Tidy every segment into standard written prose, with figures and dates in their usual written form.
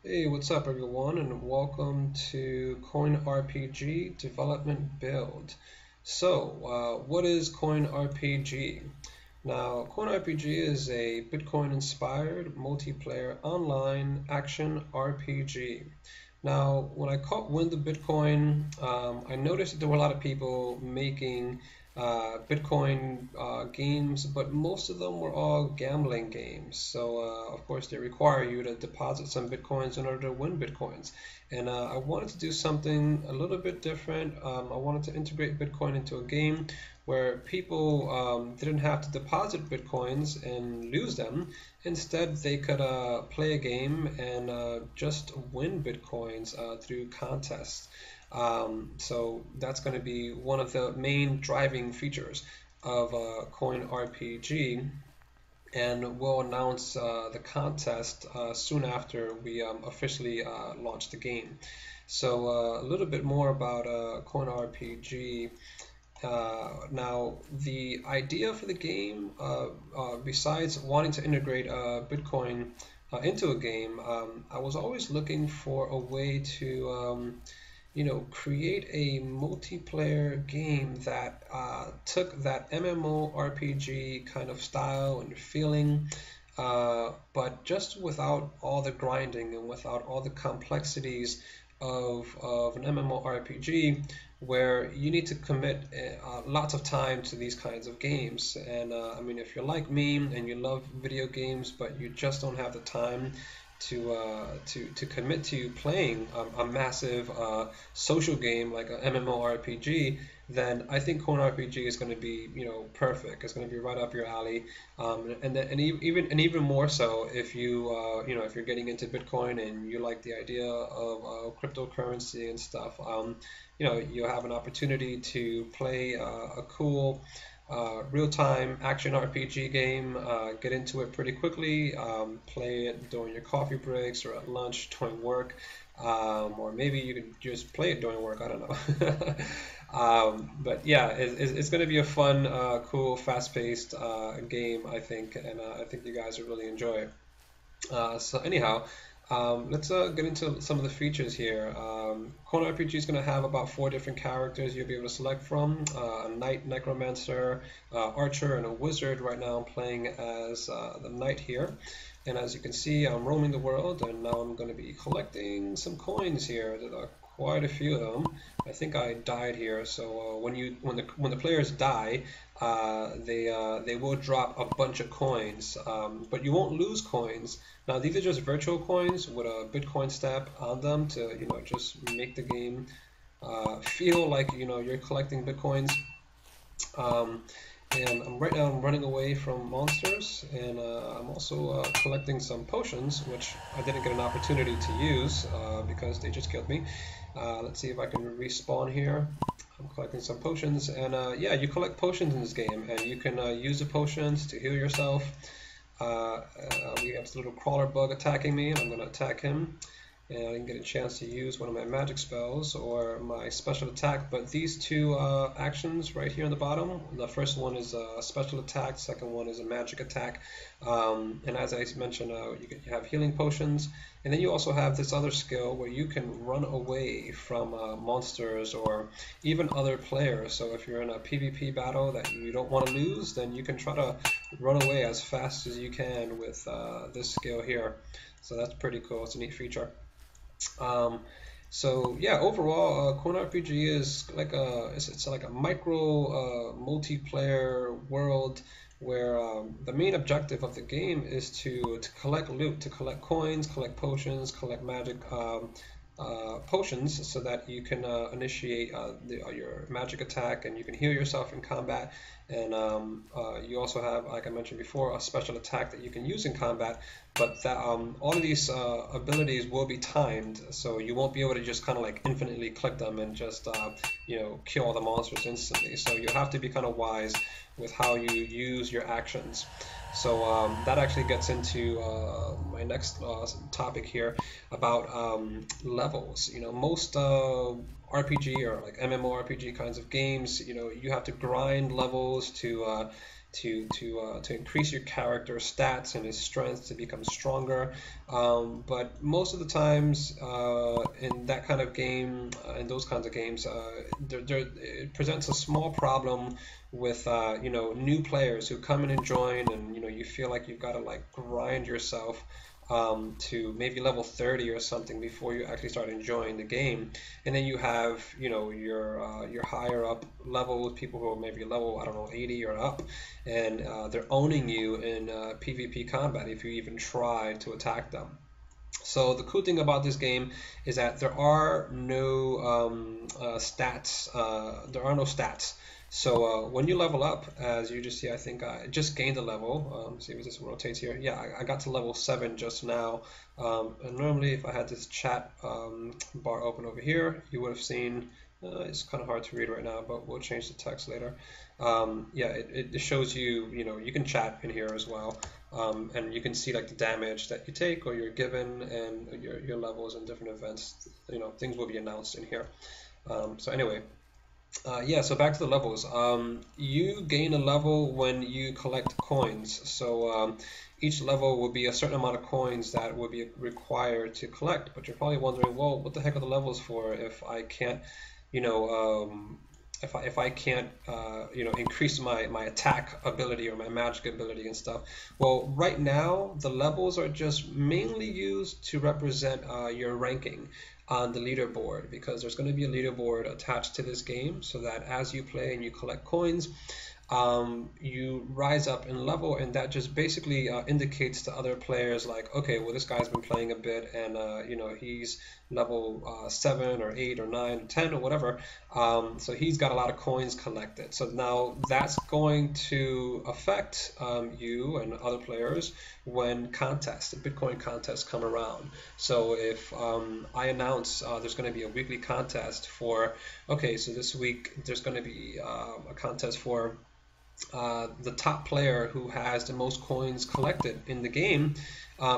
Hey, what's up everyone, and welcome to CoinRPG Development Build. What is CoinRPG? Now, CoinRPG is a Bitcoin-inspired multiplayer online action RPG. Now, when I caught wind of Bitcoin, I noticed that there were a lot of people making Bitcoin games, but most of them were all gambling games. Of course, they require you to deposit some Bitcoins in order to win Bitcoins. And I wanted to do something a little bit different. I wanted to integrate Bitcoin into a game where people didn't have to deposit Bitcoins and lose them. Instead, they could play a game and just win Bitcoins through contests. So that's going to be one of the main driving features of CoinRPG, and we'll announce the contest soon after we officially launch the game. A little bit more about CoinRPG. Now, the idea for the game, besides wanting to integrate Bitcoin into a game, I was always looking for a way to create a multiplayer game that took that MMORPG kind of style and feeling, but just without all the grinding and without all the complexities of an MMORPG, where you need to commit lots of time to these kinds of games. And I mean, if you're like me and you love video games, but you just don't have the time to commit to playing a massive social game like an MMORPG, then I think Corn RPG is going to be perfect. It's going to be right up your alley, and even more so if if you're getting into Bitcoin and you like the idea of cryptocurrency and stuff. You'll have an opportunity to play a cool real-time action RPG game, get into it pretty quickly, play it during your coffee breaks or at lunch during work, or maybe you could just play it during work, I don't know. But yeah, it's going to be a fun, cool, fast-paced game, I think, and I think you guys will really enjoy it. Let's get into some of the features here. Corner RPG is going to have about 4 different characters you'll be able to select from. A knight, necromancer, archer, and a wizard. Right now I'm playing as the knight here. And as you can see, I'm roaming the world, and now I'm going to be collecting some coins here. There are quite a few of them. I think I died here, so when the players die, they will drop a bunch of coins, but you won't lose coins. Now these are just virtual coins with a Bitcoin stamp on them to just make the game feel like you're collecting Bitcoins. Um, and right now I'm running away from monsters, and I'm also collecting some potions, which I didn't get an opportunity to use because they just killed me. Let's see if I can respawn here. I'm collecting some potions, and yeah, you collect potions in this game, and you can use the potions to heal yourself. We have this little crawler bug attacking me, and I'm going to attack him. And I didn't get a chance to use one of my magic spells or my special attack, but these two actions right here on the bottom, the first one is a special attack, second one is a magic attack. And as I mentioned, you have healing potions, and then you also have this other skill where you can run away from monsters or even other players. So if you're in a PvP battle that you don't want to lose, then you can try to run away as fast as you can with this skill here. So that's pretty cool. It's a neat feature. Yeah, overall, Coin RPG is like it's like a micro multiplayer world where the main objective of the game is to collect loot, to collect coins, collect potions, collect magic potions, so that you can initiate your magic attack, and you can heal yourself in combat. And you also have, like I mentioned before, a special attack that you can use in combat. But that all of these abilities will be timed, so you won't be able to just kind of like infinitely click them and just kill all the monsters instantly. So you have to be kind of wise with how you use your actions. That actually gets into my next topic here about levels. Most RPG or like MMORPG kinds of games, you have to grind levels to to increase your character stats and his strength to become stronger. But most of the times in that kind of game, in those kinds of games, it presents a small problem with new players who come in and join, and you feel like you've got to like grind yourself to maybe level 30 or something before you actually start enjoying the game. And then you have, your higher up levels, people who are maybe level, I don't know, 80 or up, and they're owning you in PvP combat if you even try to attack them. So the cool thing about this game is that there are no stats. There are no stats. So when you level up, as you just see, I think I just gained a level. See if this rotates here. Yeah, I got to level 7 just now. And normally, if I had this chat bar open over here, you would have seen. It's kind of hard to read right now, but we'll change the text later. Yeah, it shows you. You can chat in here as well. And you can see like the damage that you take or you're given and your levels and different events. Things will be announced in here. So anyway, yeah, so back to the levels. You gain a level when you collect coins. So each level will be a certain amount of coins that will be required to collect. But you're probably wondering, well, what the heck are the levels for if I can't, if I can't increase my attack ability or my magic ability and stuff. Well, right now the levels are just mainly used to represent your ranking on the leaderboard, because there's going to be a leaderboard attached to this game, so that as you play and you collect coins, you rise up in level, and that just basically indicates to other players like, okay, well, this guy's been playing a bit, and he's level 7 or 8 or 9 or 10 or whatever, so he's got a lot of coins collected. So now that's going to affect you and other players when contests, the Bitcoin contests come around. So if I announce there's going to be a weekly contest for, okay, so this week there's going to be a contest for the top player who has the most coins collected in the game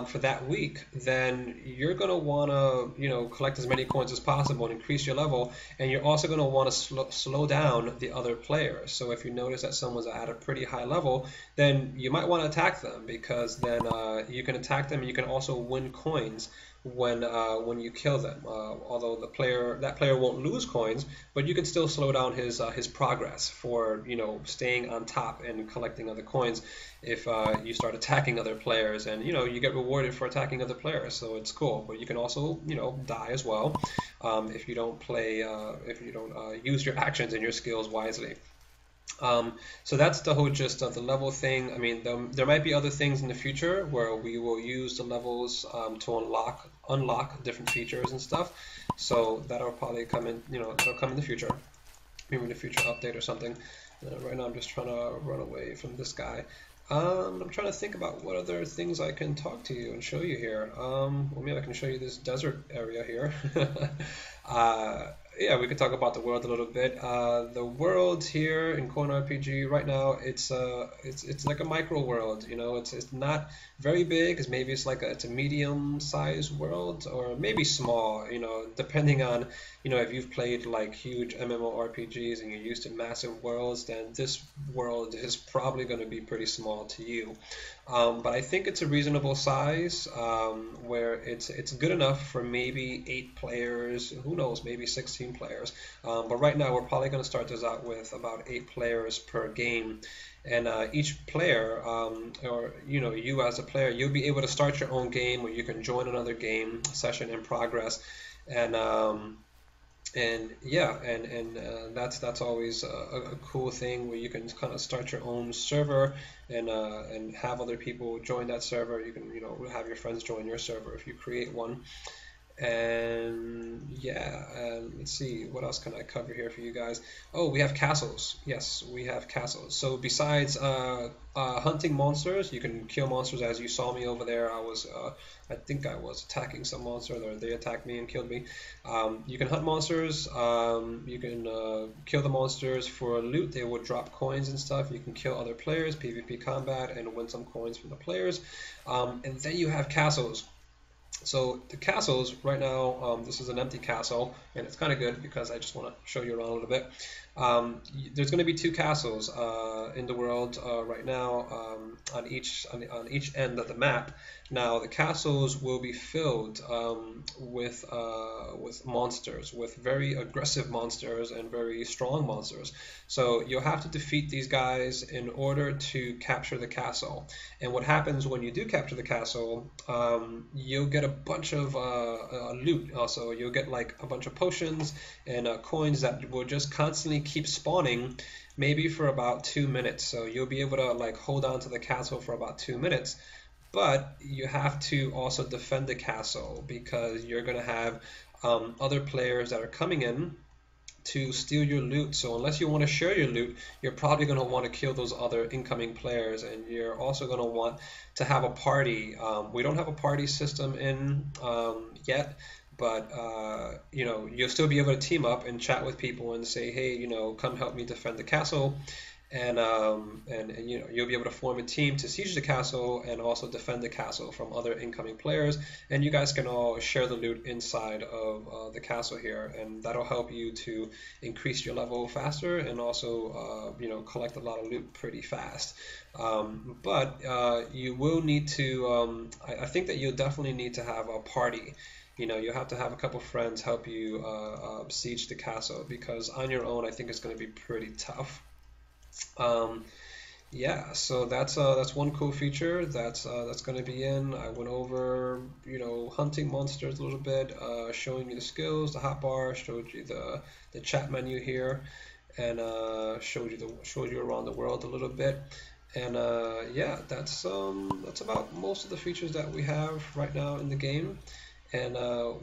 for that week, then you're going to want to collect as many coins as possible and increase your level, and you're also going to want to slow down the other players. So if you notice that someone's at a pretty high level, then you might want to attack them, because then you can attack them and you can also win coins when you kill them. Although that player won't lose coins, but you can still slow down his progress for staying on top and collecting other coins if you start attacking other players, and you get rewarded for attacking other players. So it's cool, but you can also die as well if you don't use your actions and your skills wisely. So that's the whole gist of the level thing. I mean, there might be other things in the future where we will use the levels to unlock different features and stuff. So that'll probably come in, that'll come in the future, maybe in the future update or something. Right now I'm just trying to run away from this guy. I'm trying to think about what other things I can talk to you and show you here. Well, maybe I can show you this desert area here. Yeah, we could talk about the world a little bit. The world here in CoinRPG right now, it's like a micro world. It's not very big. It's a medium-sized world, or maybe small. Depending on if you've played like huge MMORPGs and you're used to massive worlds, then this world is probably going to be pretty small to you. But I think it's a reasonable size, where it's good enough for maybe 8 players. Who knows, maybe 16 players. But right now we're probably going to start this out with about 8 players per game. And each player, or you as a player, you'll be able to start your own game, or you can join another game session in progress. And yeah, and that's always a cool thing, where you can kind of start your own server and have other people join that server. You can have your friends join your server if you create one. And yeah, let's see, what else can I cover here for you guys? Oh, we have castles. Yes, we have castles. So besides hunting monsters, you can kill monsters. As you saw me over there, I think I was attacking some monster, or they attacked me and killed me. You can hunt monsters. You can kill the monsters for loot. They will drop coins and stuff. You can kill other players, PvP combat, and win some coins from the players. And then you have castles. So the castles right now, this is an empty castle, and it's kind of good because I just want to show you around a little bit. There's going to be 2 castles in the world right now on each end of the map. Now the castles will be filled with monsters, with very aggressive monsters and very strong monsters. So you'll have to defeat these guys in order to capture the castle. And what happens when you do capture the castle, you'll get a bunch of loot. Also, you'll get like a bunch of potions and coins that will just constantly keep spawning, maybe for about 2 minutes. So you'll be able to like hold on to the castle for about 2 minutes. But you have to also defend the castle because you're going to have other players that are coming in to steal your loot. So unless you want to share your loot, you're probably going to want to kill those other incoming players, and you're also going to want to have a party. We don't have a party system in yet, but you know, you'll still be able to team up and chat with people and say, hey, you know, come help me defend the castle. And you know, you'll be able to form a team to siege the castle and also defend the castle from other incoming players, and you guys can all share the loot inside of the castle here, and that'll help you to increase your level faster and also you know, collect a lot of loot pretty fast. But you will need to I think that you'll definitely need to have a party. You know, you have to have a couple friends help you siege the castle, because on your own I think it's going to be pretty tough. Yeah, so that's one cool feature that's going to be in. I went over, you know, hunting monsters a little bit, showing you the skills, the hotbar, showed you the chat menu here, and showed you around the world a little bit. And yeah, that's about most of the features that we have right now in the game. And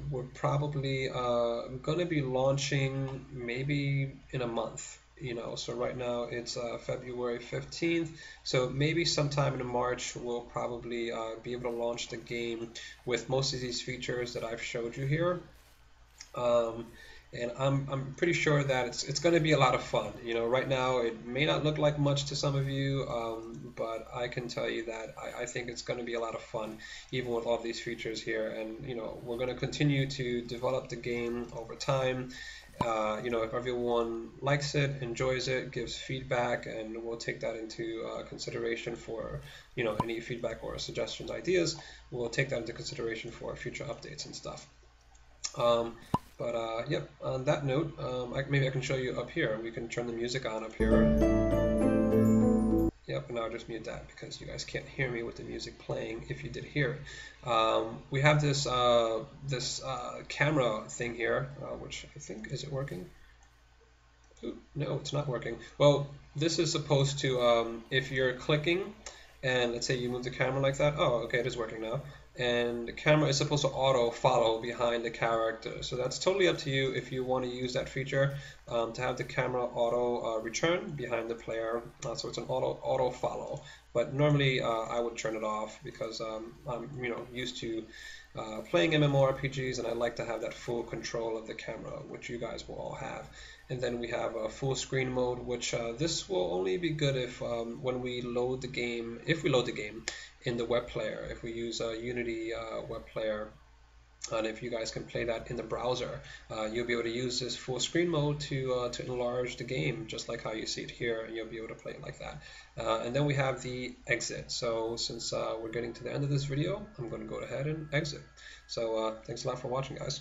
we're probably gonna be launching maybe in a month. You know, so right now it's February 15th, so maybe sometime in March we'll probably be able to launch the game with most of these features that I've showed you here. And I'm pretty sure that it's going to be a lot of fun. You know, right now it may not look like much to some of you, but I can tell you that I think it's going to be a lot of fun, even with all these features here. And you know, we're going to continue to develop the game over time. You know, if everyone likes it, enjoys it, gives feedback, and we'll take that into consideration for, you know, any feedback or suggestions, ideas. We'll take that into consideration for future updates and stuff. Yep, on that note, maybe I can show you up here. We can turn the music on up here. Yep, and I'll just mute that because you guys can't hear me with the music playing if you did hear it. We have this camera thing here, which I think, is it working? Ooh, no, it's not working. Well, this is supposed to, if you're clicking, and let's say you move the camera like that. Oh, okay, it is working now. And the camera is supposed to auto follow behind the character. So that's totally up to you if you want to use that feature, to have the camera auto return behind the player. So it's an auto follow. But normally I would turn it off because I'm, you know, used to playing MMORPGs, and I like to have that full control of the camera, which you guys will all have. And then we have a full screen mode, which this will only be good if when we load the game, if we load the game in the web player, if we use a Unity web player, and if you guys can play that in the browser, you'll be able to use this full screen mode to enlarge the game, just like how you see it here, and you'll be able to play it like that. And then we have the exit. So since we're getting to the end of this video, I'm going to go ahead and exit. So thanks a lot for watching, guys.